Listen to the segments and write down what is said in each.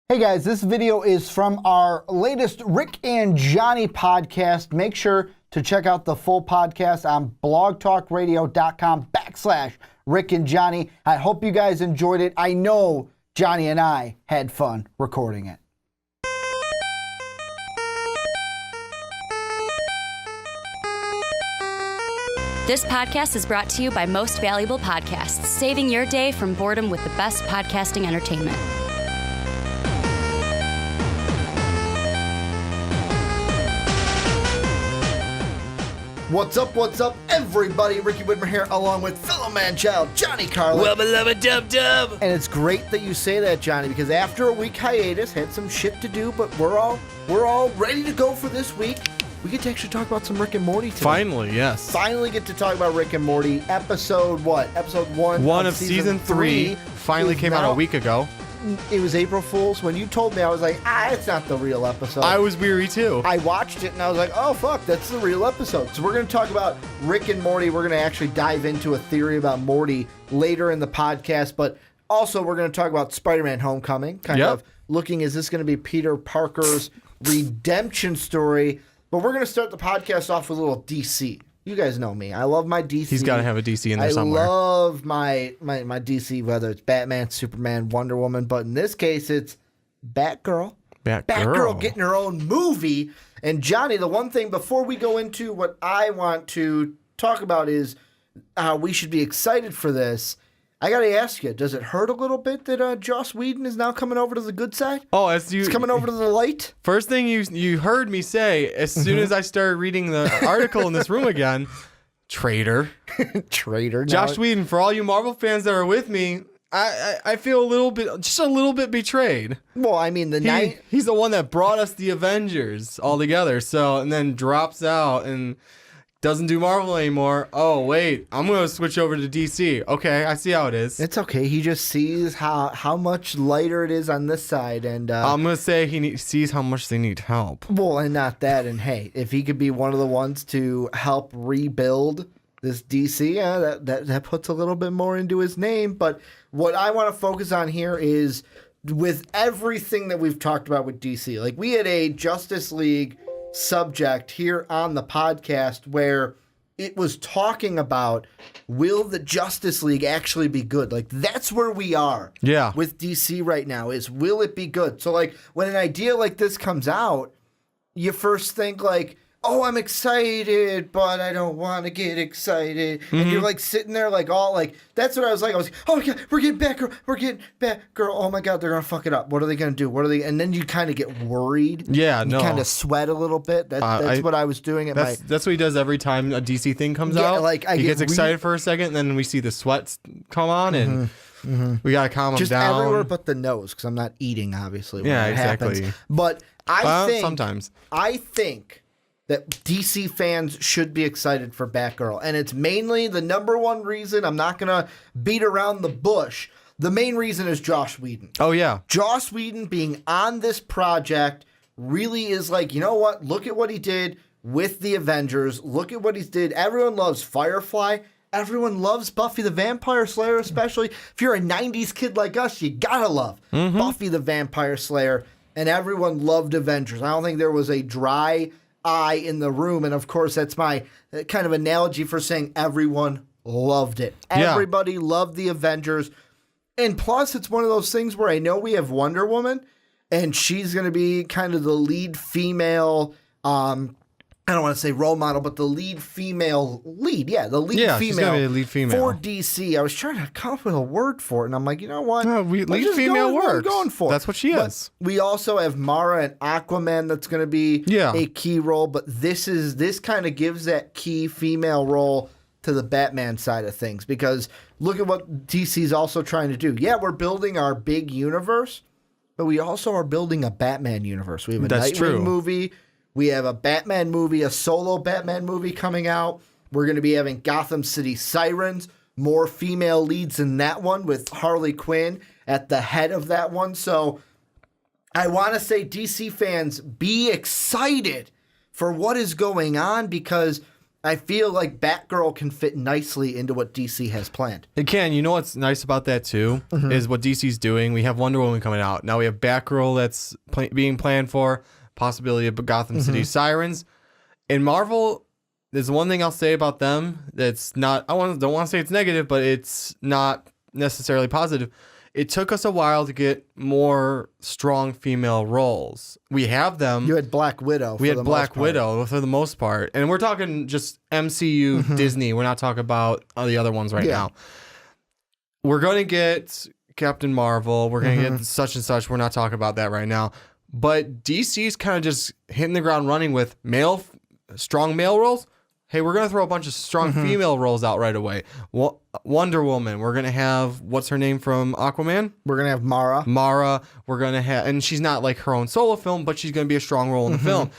Hey guys, this video is from our latest Rick and Johnny podcast. Make sure to check out the full podcast on blogtalkradio.com/Rick and Johnny. I hope you guys enjoyed it. I know Johnny and I had fun recording it. This podcast is brought to you by Most Valuable Podcasts, saving your day from boredom with the best podcasting entertainment. What's up, everybody? Ricky Widmer here, along with fellow man-child Johnny Karlic. Well, beloved dub-dub. And it's great that you say that, Johnny, because after a week hiatus, had some shit to do, but we're all ready to go for this week. We get to actually talk about some Rick and Morty today. Finally, yes. Finally get to talk about Rick and Morty. Episode what? Episode 1 of season 3 finally came out a week ago. It was April Fool's. When you told me, I was like, it's not the real episode. I was weary too. I watched it and I was like, oh fuck, that's the real episode. So we're going to talk about Rick and Morty. We're going to actually dive into a theory about Morty later in the podcast, but also we're going to talk about Spider-Man Homecoming, kind of looking, is this going to be Peter Parker's redemption story? But we're going to start the podcast off with a little DC. You guys know me. I love my DC. He's got to have a DC in there somewhere. I love my DC, whether it's Batman, Superman, Wonder Woman, but in this case, it's Batgirl. Batgirl getting her own movie. And Johnny, the one thing before we go into what I want to talk about is how we should be excited for this. I got to ask you, does it hurt a little bit that Joss Whedon is now coming over to the good side? Oh, He's coming over to the light? First thing you heard me say as soon as I started reading the article in this room again, traitor. Traitor. Joss Whedon, for all you Marvel fans that are with me, I feel just a little bit betrayed. Well, I mean, he's the one that brought us the Avengers all together, and then drops out and doesn't do Marvel anymore. Oh, wait, I'm going to switch over to DC. Okay, I see how it is. It's okay. He just sees how much lighter it is on this side. And I'm going to say he sees how much they need help. Well, and not that. And hey, if he could be one of the ones to help rebuild this DC, that puts a little bit more into his name. But what I want to focus on here is with everything that we've talked about with DC. Like, we had a Justice League subject here on the podcast where it was talking about, will the Justice League actually be good? Like, that's where we are with DC right now, is will it be good? So like, when an idea like this comes out, you first think like, oh, I'm excited, but I don't want to get excited. Mm-hmm. And you're like sitting there like all like, that's what I was like. I was like, oh my God, we're getting Batgirl. Oh my God, they're going to fuck it up. What are they going to do? And then you kind of get worried. Yeah, you kind of sweat a little bit. That's what I was doing. That's what he does every time a DC thing comes out. Like he gets excited for a second, and then we see the sweats come on, and we got to calm him down. Just everywhere but the nose, because I'm not eating, obviously. Yeah, exactly. Happens. But I think that DC fans should be excited for Batgirl. And it's mainly the number one reason. I'm not going to beat around the bush. The main reason is Joss Whedon. Oh, yeah. Joss Whedon being on this project really is like, you know what? Look at what he did with the Avengers. Look at what he did. Everyone loves Firefly. Everyone loves Buffy the Vampire Slayer, especially. If you're a 90s kid like us, you gotta love Buffy the Vampire Slayer. And everyone loved Avengers. I don't think there was a dry eye in the room, and of course that's my kind of analogy for saying everyone loved it. Everybody loved the Avengers, and plus it's one of those things where I know we have Wonder Woman, and she's going to be kind of the lead female. I don't want to say role model, but the lead female lead. Yeah, the lead female. She's going to be a lead female. For DC. I was trying to come up with a word for it, and I'm like, you know what? No, lead female works. I'm going for. That's what she is. We also have Mara and Aquaman that's going to be a key role, but this kind of gives that key female role to the Batman side of things, because look at what DC's also trying to do. Yeah, we're building our big universe, but we also are building a Batman universe. We have a Nightwing movie. We have a Batman movie, a solo Batman movie coming out. We're going to be having Gotham City Sirens, more female leads in that one with Harley Quinn at the head of that one. So I want to say, DC fans, be excited for what is going on, because I feel like Batgirl can fit nicely into what DC has planned. It can. You know what's nice about that too is what DC's doing. We have Wonder Woman coming out now. We have Batgirl that's being planned for, possibility of Gotham City Sirens. In Marvel, there's one thing I'll say about them that's not. Don't want to say it's negative, but it's not necessarily positive. It took us a while to get more strong female roles. We have them. You had Black Widow. We had Black Widow for the most part. And we're talking just MCU Disney. We're not talking about the other ones right now. We're going to get Captain Marvel. We're going to get such and such. We're not talking about that right now. But DC's kind of just hitting the ground running with strong male roles. Hey, we're going to throw a bunch of strong female roles out right away. Wonder Woman. We're going to have, what's her name from Aquaman? We're going to have Mara. We're going to have, and she's not like her own solo film, but she's going to be a strong role in the film.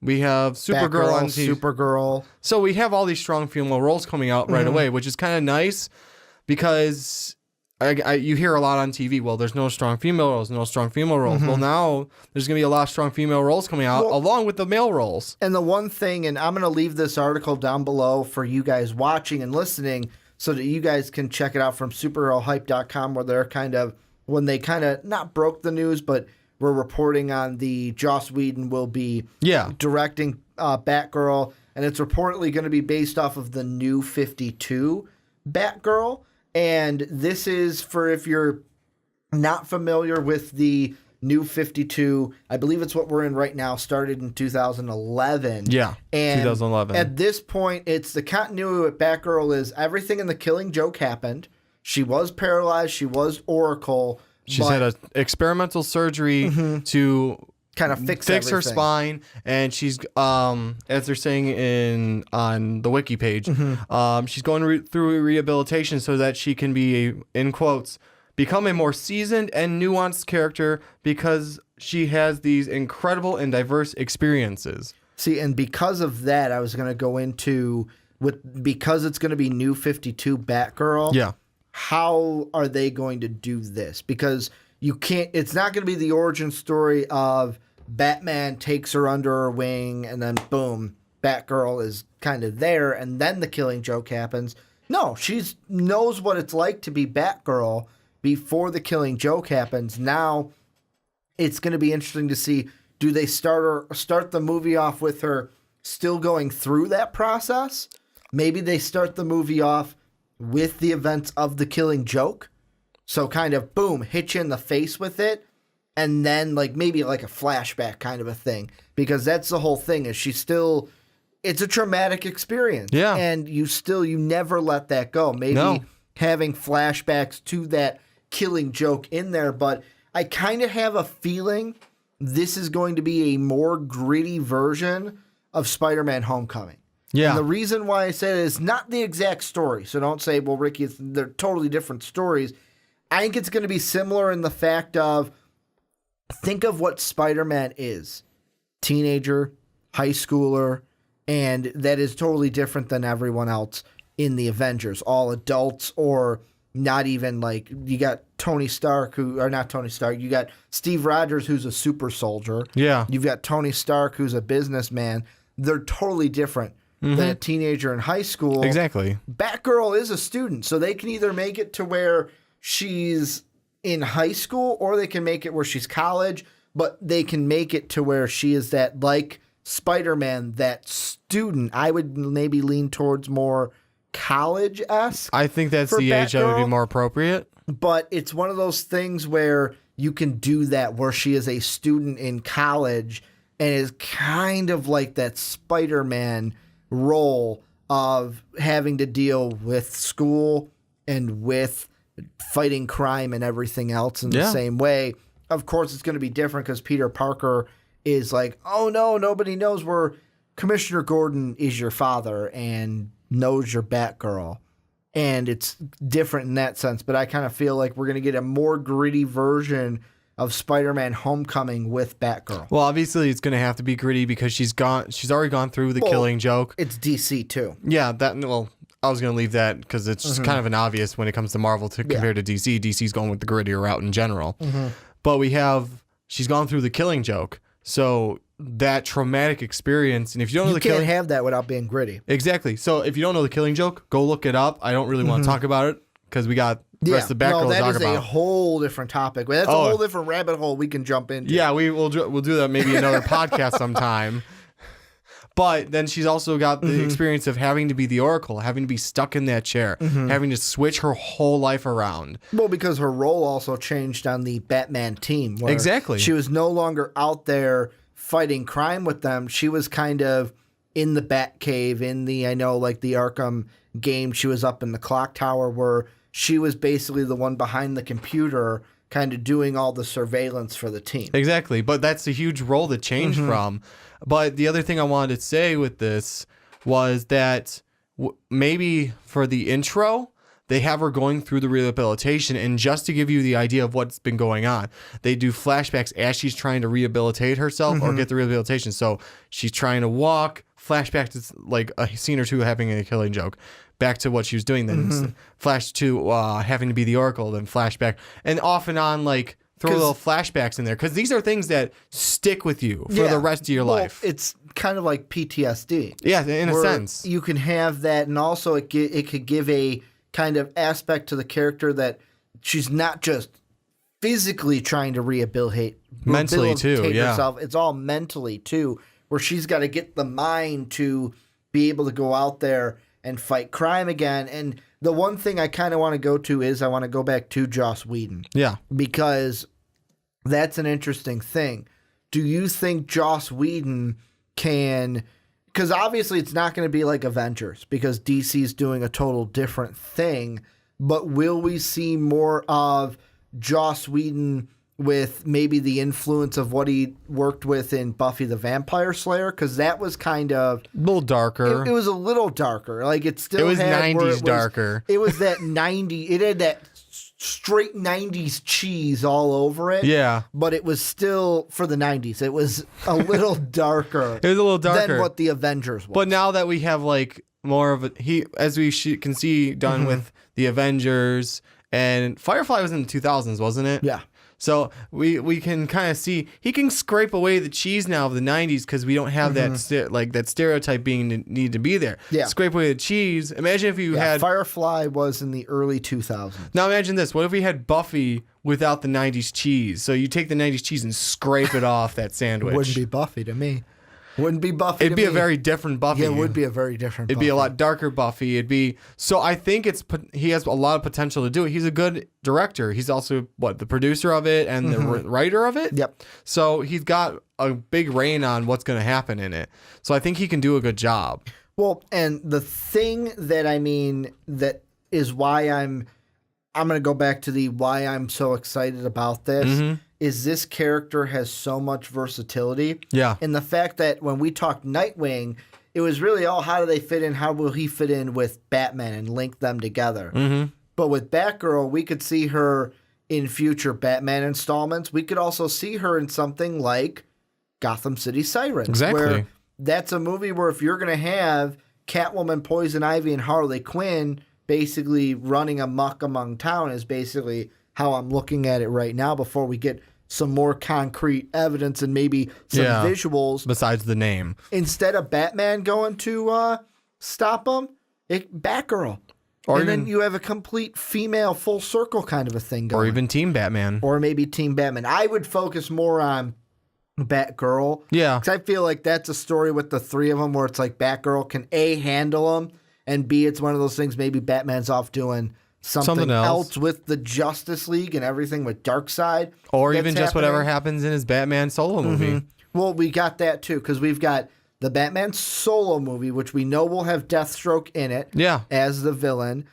We have Supergirl on TV. Supergirl. So we have all these strong female roles coming out right away, which is kind of nice because you hear a lot on TV. Well, there's no strong female roles, Well, now there's going to be a lot of strong female roles coming out along with the male roles. And the one thing, and I'm going to leave this article down below for you guys watching and listening so that you guys can check it out from superherohype.com where when they not broke the news, but we're reporting on the Joss Whedon will be directing Batgirl, and it's reportedly going to be based off of the New 52 Batgirl. And this is for if you're not familiar with the New 52, I believe it's what we're in right now, started in 2011. Yeah, and 2011. At this point, it's the continuity with Batgirl is everything in the Killing Joke happened. She was paralyzed. She was Oracle. She's had an experimental surgery to kind of fix her spine, and she's as they're saying on the wiki page, she's going through rehabilitation so that she can be, in quotes, become a more seasoned and nuanced character because she has these incredible and diverse experiences. See, and because of that, I was going to go into because it's going to be New 52 Batgirl. Yeah, how are they going to do this? Because it's not going to be the origin story of Batman takes her under her wing and then boom, Batgirl is kind of there and then the Killing Joke happens. No, she knows what it's like to be Batgirl before the Killing Joke happens. Now it's going to be interesting to see, do they start the movie off with her still going through that process? Maybe they start the movie off with the events of the Killing Joke. So kind of, boom, hit you in the face with it. And then maybe like a flashback kind of a thing. Because that's the whole thing is it's a traumatic experience. Yeah. And you never let that go. Maybe having flashbacks to that Killing Joke in there. But I kind of have a feeling this is going to be a more gritty version of Spider-Man Homecoming. Yeah. And the reason why I say that is not the exact story. So don't say, well, Ricky, they're totally different stories. I think it's going to be similar in the fact of, think of what Spider-Man is. Teenager, high schooler, and that is totally different than everyone else in the Avengers. All adults or not even you got Tony Stark you got Steve Rogers who's a super soldier. Yeah. You've got Tony Stark who's a businessman. They're totally different than a teenager in high school. Exactly. Batgirl is a student, so they can either make it to where she's in high school or they can make it where she's college, but they can make it to where she is that, like Spider-Man, that student. I would maybe lean towards more college-esque. I think that's the age that would be more appropriate. But it's one of those things where you can do that, where she is a student in college and is kind of like that Spider-Man role of having to deal with school and with fighting crime and everything else in the same way. Of course, it's going to be different because Peter Parker is like, oh no, nobody knows where Commissioner Gordon is your father and knows your Batgirl. And it's different in that sense. But I kind of feel like we're going to get a more gritty version of Spider-Man Homecoming with Batgirl. Well, obviously it's going to have to be gritty because she's already gone through the Killing Joke. It's DC too. Yeah, I was going to leave that because it's just kind of an obvious when it comes to Marvel compared to DC. DC's going with the grittier route in general. But she's gone through the Killing Joke. So that traumatic experience. And if you don't know You can't have that without being gritty. Exactly. So if you don't know the Killing Joke, go look it up. I don't really want to talk about it because we got the rest of the Batgirl to talk that is about. a whole different topic. That's a whole different rabbit hole we can jump into. Yeah, we'll do that maybe another podcast sometime. But then she's also got the experience of having to be the Oracle, having to be stuck in that chair, having to switch her whole life around. Well, because her role also changed on the Batman team. Where Exactly. She was no longer out there fighting crime with them. She was kind of in the Batcave, in the, I know, like the Arkham game. She was up in the clock tower where she was basically the one behind the computer kind of doing all the surveillance for the team. Exactly. But that's a huge role that changed from. But the other thing I wanted to say with this was that maybe for the intro, they have her going through the rehabilitation, and just to give you the idea of what's been going on, they do flashbacks as she's trying to rehabilitate herself or get the rehabilitation. So she's trying to walk, flashback to like a scene or two having a Killing Joke, back to what she was doing, then flash to having to be the Oracle, then flashback, and off and on, like throw little flashbacks in there, because these are things that stick with you for the rest of your life. It's kind of like PTSD. Yeah, in a sense. You can have that, and also it could give a kind of aspect to the character that she's not just physically trying to rehabilitate mentally too. Yeah, herself. It's all mentally too, where she's got to get the mind to be able to go out there and fight crime again. And the one thing I kind of want to go to is I want to go back to Joss Whedon. Yeah, because that's an interesting thing. Do you think Joss Whedon can... Because obviously it's not going to be like Avengers because DC's doing a total different thing. But will we see more of Joss Whedon with maybe the influence of what he worked with in Buffy the Vampire Slayer? Because that was kind of... a little darker. It was a little darker. Like it still It was had 90s darker. It was that 90... It had that straight 90s cheese all over it. Yeah. But it was still, for the 90s, it was a little darker. It was a little darker than what the Avengers was. But now that we have like more of a... as we can see done with the Avengers, and Firefly was in the 2000s, wasn't it? Yeah. So we can kind of see he can scrape away the cheese now of the 90s because we don't have that that stereotype being need to be there. Yeah. Scrape away the cheese. Imagine if you had Firefly was in the early 2000s. Now imagine this. What if we had Buffy without the 90s cheese? So you take the 90s cheese and scrape it off that sandwich. Wouldn't be Buffy to me. Wouldn't be Buffy. It'd be a very different Buffy. Yeah, it would be a very different It'd Buffy. be a lot darker Buffy. It'd be... So I think he has a lot of potential to do it. He's a good director. He's also, the producer of it and the writer of it? Yep. So he's got a big reign on what's going to happen in it. So I think he can do a good job. Well, and the thing that that is why I'm going to go back to the why I'm so excited about this is this character has so much versatility. Yeah. And the fact that when we talked Nightwing, it was really, how do they fit in? How will he fit in with Batman and link them together? But with Batgirl, we could see her in future Batman installments. We could also see her in something like Gotham City Sirens. Exactly. Where that's a movie where if you're going to have Catwoman, Poison Ivy, and Harley Quinn basically running amok among town is basically how I'm looking at it right now before we get some more concrete evidence and maybe some visuals. Besides the name. Instead of Batman going to stop them, Batgirl. And then you have a complete female full circle kind of a thing going. Or even Team Batman. Or maybe Team Batman. I would focus more on Batgirl. Yeah. Because I feel like that's a story with the three of them where it's like Batgirl can A, handle them, and B, it's one of those things maybe Batman's off doing something else with the Justice League and everything with Darkseid. Or even just whatever happens in his Batman solo movie. Well, we got that too, because we've got the Batman solo movie, which we know will have Deathstroke in it as the villain.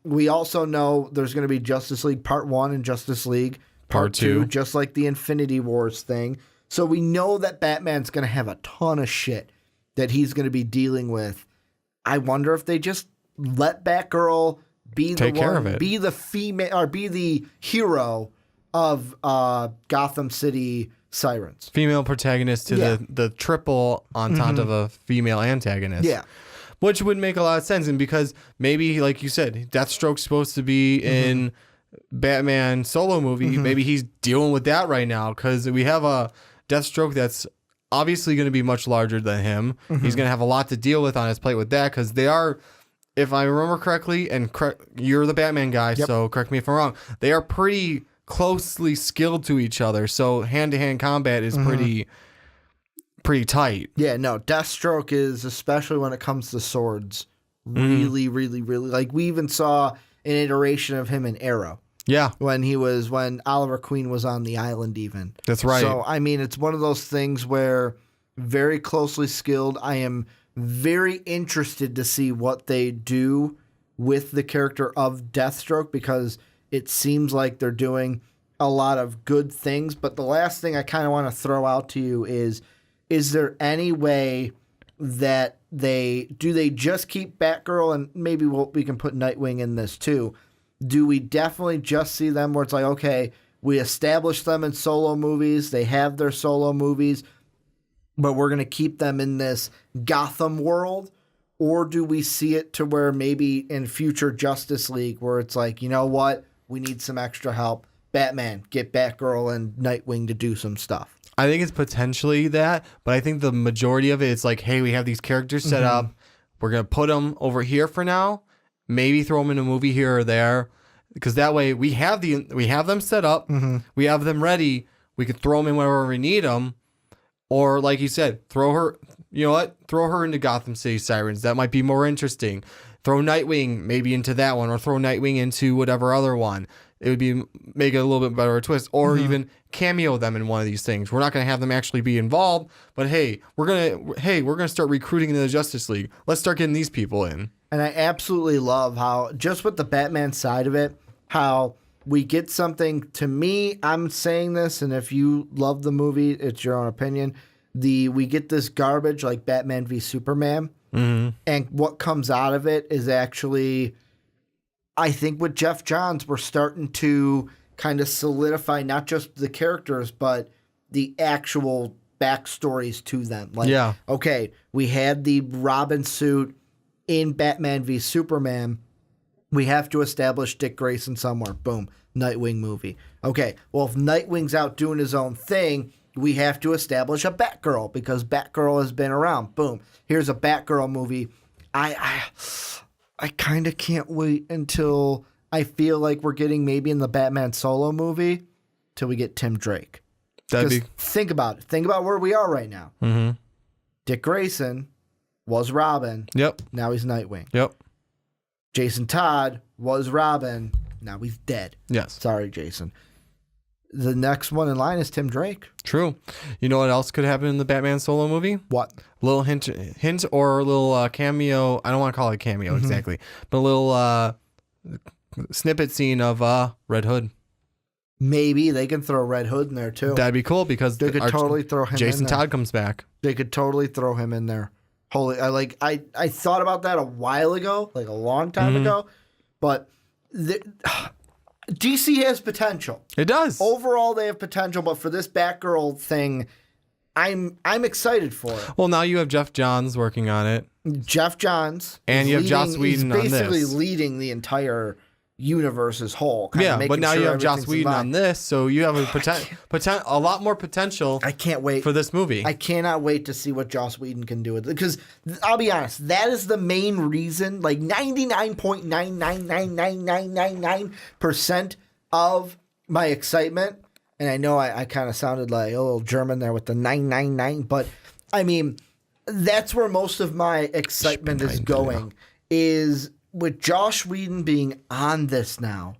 We also know there's going to be Justice League Part 1 and Justice League Part 2, just like the Infinity Wars thing. So we know that Batman's going to have a ton of shit that he's going to be dealing with. I wonder if they just let Batgirl be be the female or be the hero of Gotham City Sirens. Female protagonist to the triple entente of a female antagonist. Yeah. Which would make a lot of sense. And because maybe, like you said, Deathstroke's supposed to be in Batman solo movie. Maybe he's dealing with that right now because we have a Deathstroke that's obviously going to be much larger than him. He's going to have a lot to deal with on his plate with that because they are, if I remember correctly, and you're the Batman guy, so correct me if I'm wrong, they are pretty closely skilled to each other. So hand-to-hand combat is pretty tight. Yeah, no, Deathstroke is, especially when it comes to swords, really, really, really, like we even saw an iteration of him in Arrow. Yeah. When Oliver Queen was on the island even. That's right. So, I mean, it's one of those things where very closely skilled. I am very interested to see what they do with the character of Deathstroke because it seems like they're doing a lot of good things. But the last thing I kind of want to throw out to you is there any way that they just keep Batgirl, and maybe we can put Nightwing in this too? Do we definitely just see them where it's like, okay, we established them in solo movies, they have their solo movies, but we're going to keep them in this Gotham world? Or do we see it to where maybe in future Justice League where it's like, you know what, we need some extra help. Batman, get Batgirl and Nightwing to do some stuff. I think it's potentially that, but I think the majority of it is like, hey, we have these characters set up. We're going to put them over here for now. Maybe throw them in a movie here or there, because that way we have them set up. We have them ready. We could throw them in whenever we need them. Or like you said, throw her into Gotham City Sirens. That might be more interesting. Throw Nightwing maybe into that one, or throw Nightwing into whatever other one. It would make it a little bit better a twist, or even cameo them in one of these things. We're not going to have them actually be involved, but hey, we're gonna start recruiting into the Justice League. Let's start getting these people in. And I absolutely love how, just with the Batman side of it, how we get something. To me, I'm saying this, and if you love the movie, it's your own opinion. We get this garbage like Batman v Superman, and what comes out of it is actually, I think with Jeff Johns, we're starting to kind of solidify not just the characters, but the actual backstories to them. Like, okay, we had the Robin suit in Batman v Superman. We have to establish Dick Grayson somewhere. Boom. Nightwing movie. Okay, well, if Nightwing's out doing his own thing, we have to establish a Batgirl because Batgirl has been around. Boom. Here's a Batgirl movie. I kind of can't wait until I feel like we're getting maybe in the Batman solo movie till we get Tim Drake. Think about it. Think about where we are right now. Dick Grayson was Robin. Yep. Now he's Nightwing. Yep. Jason Todd was Robin. Now he's dead. Yes. Sorry, Jason. The next one in line is Tim Drake. True. You know what else could happen in the Batman solo movie? What? A little hint or a little cameo. I don't want to call it cameo exactly, but a little snippet scene of Red Hood. Maybe they can throw Red Hood in there too. That'd be cool because they could totally throw him Jason in there. Todd comes back. They could totally throw him in there. I thought about that a while ago, like a long time ago, but DC has potential. It does. Overall, they have potential, but for this Batgirl thing, I'm excited for it. Well, now you have Jeff Johns working on it. Jeff Johns. And you have Joss Whedon on this. He's basically leading the entire universe as whole. Yeah, but now you have Joss Whedon on this, so you have a lot more potential. I can't wait for this movie. I cannot wait to see what Joss Whedon can do with it. Because I'll be honest, that is the main reason. Like 99.9999999% of my excitement. And I know I kind of sounded like a little German there with the 999, but I mean, that's where most of my excitement is going. Is with Joss Whedon being on this now.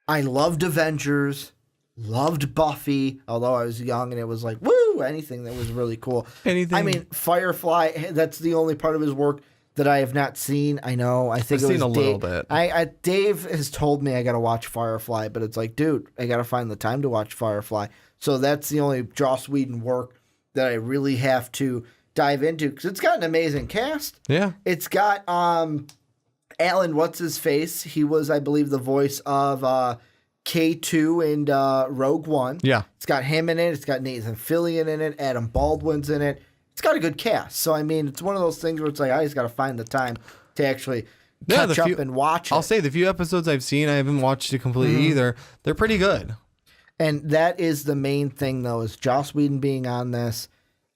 I loved Avengers, loved Buffy, although I was young and it was like, woo, anything that was really cool. Anything. I mean, Firefly, that's the only part of his work that I have not seen. I know. I think I've it was seen a little bit. Dave has told me I got to watch Firefly, but it's like, dude, I got to find the time to watch Firefly. So that's the only Joss Whedon work that I really have to dive into because it's got an amazing cast. Yeah. It's got Alan, what's his face? He was, I believe, the voice of K2 and Rogue One. Yeah. It's got him in it. It's got Nathan Fillion in it. Adam Baldwin's in it. It's got a good cast. So, I mean, it's one of those things where it's like, I just got to find the time to actually catch up and watch it. I'll say the few episodes I've seen, I haven't watched it completely either. They're pretty good. And that is the main thing, though, is Joss Whedon being on this.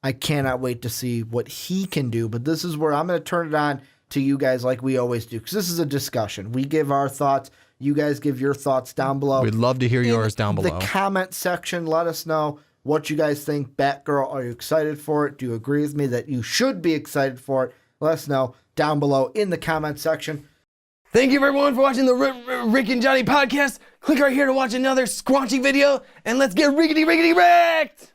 I cannot wait to see what he can do. But this is where I'm going to turn it on to you guys like we always do, because this is a discussion. We give our thoughts. You guys give your thoughts down below. We'd love to hear yours down below. The comment section, let us know what you guys think. Batgirl, are you excited for it? Do you agree with me that you should be excited for it? Let us know down below in the comment section. Thank you everyone for watching the Rick and Johnny podcast. Click right here to watch another squanchy video, and let's get rickety wrecked!